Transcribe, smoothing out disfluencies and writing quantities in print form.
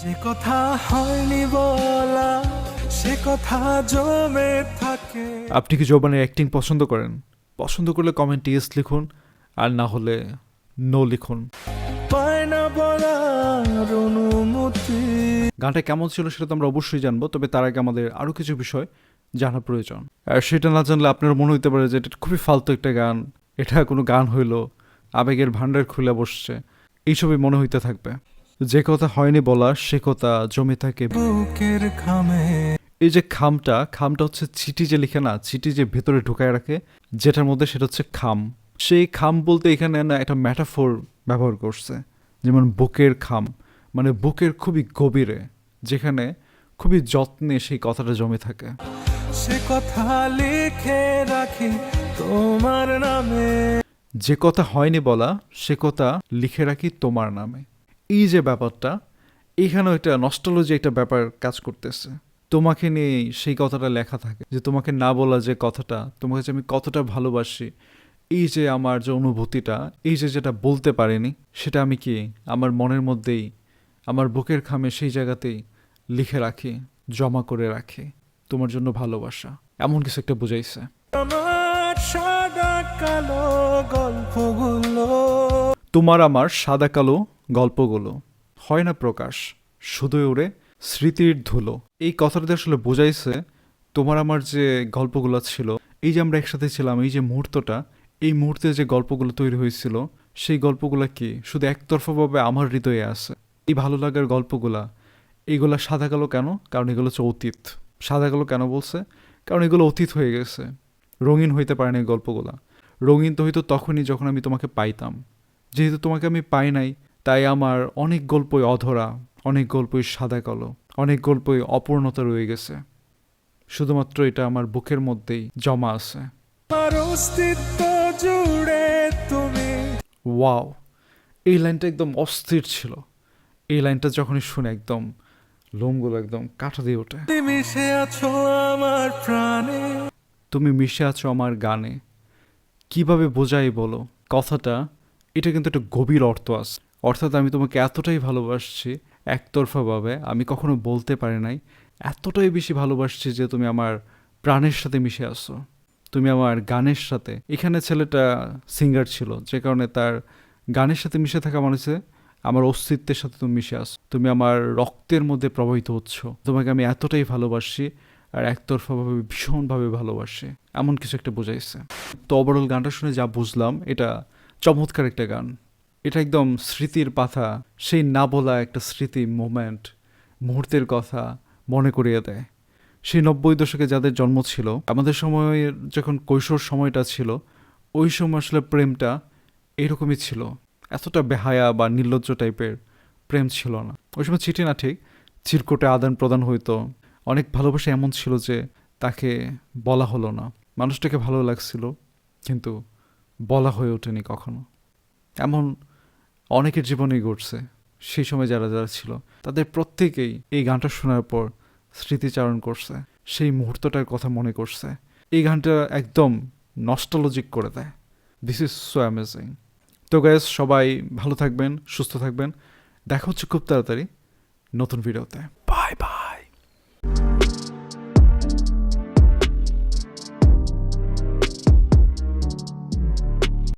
যে কথা হয়নি বলা সে কথা জমে থাকে। আপনি কি জোবানের অ্যাক্টিং পছন্দ করেন? পছন্দ করলে কমেন্টে ইয়েস লিখুন, আর না হলে নো লিখুন। পায় না বলার অনুমতি। গানটা কেমন ছিল সেটা তো আমরা অবশ্যই জানবো, তবে তার আগে আমাদের আরও কিছু বিষয় জানা প্রয়োজন। আর সেটা না জানলে আপনার মনে হইতে পারে যে এটা খুবই ফালতু একটা গান, এটা কোনো গান হইলো, আবেগের ভান্ডার খুলে বসছে, এইসবই মনে হইতে থাকবে। যে কথা হয়নি বলা সে কথা জমে থাকে বুকের খামে। এই যে খামটা হচ্ছে চিঠি যে লিখে না, চিঠি যে ভেতরে ঢুকায় রাখে যেটার মধ্যে, সেটা হচ্ছে খাম। সেই খাম বলতে এখানে না একটা ম্যাটাফোর ব্যবহার করছে, যেমন বুকের খাম, মানে বুকের খুবই গভীরে, যেখানে খুবই যত্নে সেই কথাটা জমে থাকে। সে কথা লিখে রাখি তোমার নামে। যে কথা হয়নি বলা সে কথা লিখে রাখি তোমার নামে। এই যে ব্যাপারটা, এখানেও একটা নস্টালজি একটা ব্যাপার কাজ করতেছে। তোমাকে নিয়ে সেই কথাটা লেখা থাকে, যে তোমাকে না বলা যে কথাটা, তোমাকে যে আমি কতটা ভালোবাসি, এই যে আমার যে অনুভূতিটা, এই যে যেটা বলতে পারিনি, সেটা আমি কি আমার মনের মধ্যেই, আমার বুকের খামে সেই জায়গাতেই লিখে রাখি, জমা করে রাখি, তোমার জন্য ভালোবাসা, এমন কিছু একটা বুঝাইছে। আমার সাদা কালো গল্পগুলো। তোমার আমার সাদা কালো গল্পগুলো হয় না প্রকাশ, শুধুই ওরে স্মৃতির ধুলো। এই কথাটাতে আসলে বোঝাইছে তোমার আমার যে গল্পগুলো ছিল, এই যে আমরা একসাথে ছিলাম, এই যে মুহূর্তটা, এই মুহূর্তে যে গল্পগুলো তৈরি হয়েছিল, সেই গল্পগুলো কি শুধু একতরফাভাবে আমার হৃদয়ে আছে। এই ভালো লাগার গল্পগুলা, এইগুলা সাদা কালো কেন? কারণ এগুলো হচ্ছে অতীত। সাদা কালো কেন বলছে? কারণ এগুলো অতীত হয়ে গেছে, রঙিন হইতে পারে না এই গল্পগুলা। রঙিন তো হইতো তখনই যখন আমি তোমাকে পাইতাম। যেহেতু তোমাকে আমি পাই নাই, তাই আমার অনেক গল্পই অধরা, অনেক গল্পই সাদা কালো, অনেক গল্পই অপূর্ণতা রয়ে গেছে। শুধুমাত্র এটা আমার বুকের মধ্যেই জমা আছে। আমার অস্তিত্ব জুড়ে তুমি। ওয়াও, এই লাইনটা একদম অস্থির ছিল। এই লাইনটা যখনই শুনে একদম লোমগুলো একদম কাটা দিয়ে ওঠে। তুমি মিশে আছো আমার প্রাণে। তুমি মিশে আছো আমার গানে। কিভাবে বোঝাই বলো কথাটা? এটা কিন্তু একটা গভীর অর্থ আছে। অর্থাৎ আমি তোমাকে এতটাই ভালোবাসছি, একতরফাভাবে আমি কখনো বলতে পারি নাই, এতটাই বেশি ভালোবাসছি যে তুমি আমার প্রাণের সাথে মিশে আসো, তুমি আমার গানের সাথে। এখানে ছেলেটা সিঙ্গার ছিল, যে কারণে তার গানের সাথে মিশে থাকা মানে হচ্ছে আমার অস্তিত্বের সাথে তুমি মিশে আসো, তুমি আমার রক্তের মধ্যে প্রবাহিত হচ্ছ, তোমাকে আমি এতটাই ভালোবাসি, আর একতরফাভাবে ভীষণভাবে ভালোবাসি, এমন কিছু একটা বোঝাইছে। তো ওভারঅল গানটা শুনে যা বুঝলাম, এটা চমৎকার একটা গান। এটা একদম স্মৃতির পাতা, সেই না বলা একটা স্মৃতি, মোমেন্ট, মুহূর্তের কথা মনে করিয়ে দেয়। সেই 90 দশকে যাদের জন্ম ছিল, আমাদের সময়ের যখন কৈশোর সময়টা ছিল, ওই সময় আসলে প্রেমটা এরকমই ছিল। এতটা বেহায়া বা নির্লজ্জ টাইপের প্রেম ছিল না। ওই সময় চিঠি না ঠিক, চিরকুটে আদান প্রদান হইতো। অনেক ভালোবাসা এমন ছিল যে তাকে বলা হলো না, মানুষটাকে ভালো লাগছিল কিন্তু বলা হয়ে ওঠেনি কখনো। এমন অনেকের জীবনেই ঘটছে। সেই সময় যারা যারা ছিল, তাদের প্রত্যেকেই এই গানটা শোনার পর স্মৃতিচারণ করছে, সেই মুহূর্তটার কথা মনে করছে। এই গানটা একদম নস্টালজিক করে দেয়। This is so amazing. তো গাইস, সবাই ভালো থাকবেন, সুস্থ থাকবেন। দেখা হচ্ছে খুব তাড়াতাড়ি নতুন ভিডিওতে। Bye bye.